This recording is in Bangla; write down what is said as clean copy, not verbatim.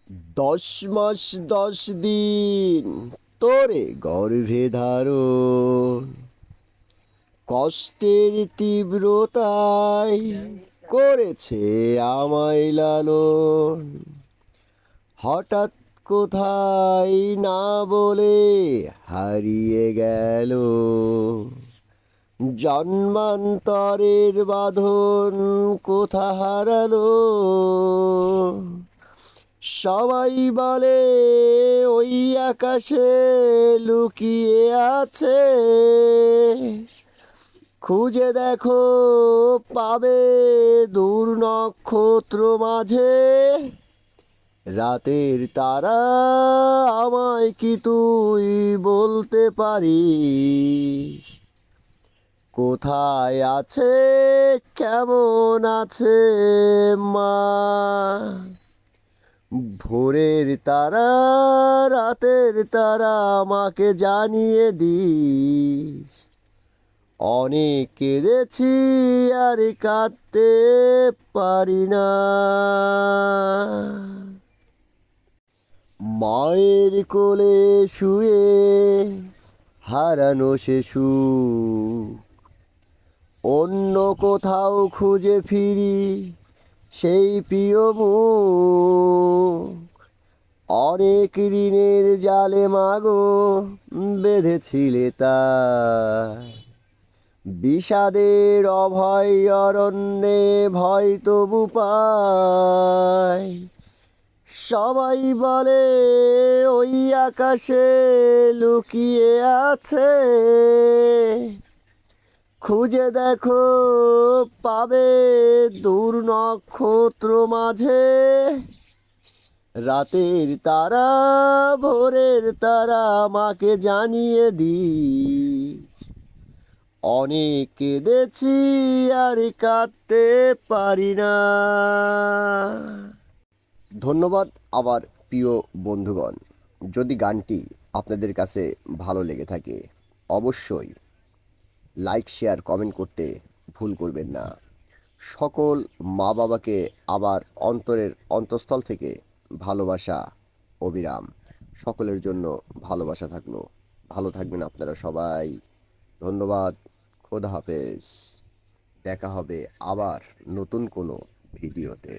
10 মাস 10 দিন তোরে গর্ভে ধারণ, কষ্টের তীব্রতায় করেছে আমায় লালন। হঠাৎ কোথায় না বলে হারিয়ে গেল, জন্মান্তরের বাঁধন কোথা হারালো। সবাই বলে ওই আকাশে লুকিয়ে আছে, খুঁজে দেখো পাবে দূর নক্ষত্র মাঝে। রাতের তারা আমায় কি তুই বলতে পারিস, কোথায় আছে কেমন আছে মা। ভোরের তারা রাতের তারা আমাকে জানিয়ে দিস, অনেক কেঁদেছি আর কাঁদতে পারি না। মায়ের কোলে শুয়ে হারানো সে সুখ, অন্য কোথাও খুঁজে ফিরি সেই প্রিয় মুখ। অনেক ঋণের জালে মাগো বেঁধেছিলে তাই, বিষাদের অভয় অরণ্যে ভয় তবু পায়। সবাই বলে ওই আকাশে লুকিয়ে আছে, খুঁজে দেখো পাবে দূর নক্ষত্র মাঝে। রাতের তারা ভোরের তারা আমাকে জানিয়ে দিস, অনেক কেঁদেছি আর কাঁদতে পারি না। ধন্যবাদ আমার প্রিয় বন্ধুগণ। যদি গানটি আপনাদের কাছে ভালো লেগে থাকে অবশ্যই লাইক শেয়ার কমেন্ট করতে ভুল করবেন না। সকল মা বাবাকে আমার অন্তরের অন্তঃস্থল থেকে ভালোবাসা অবিরাম। সকলের জন্য ভালোবাসা থাকলো। ভালো থাকবেন আপনারা সবাই। ধন্যবাদ। খোদা হাফেজ। দেখা হবে আবার নতুন কোনো ভিডিওতে।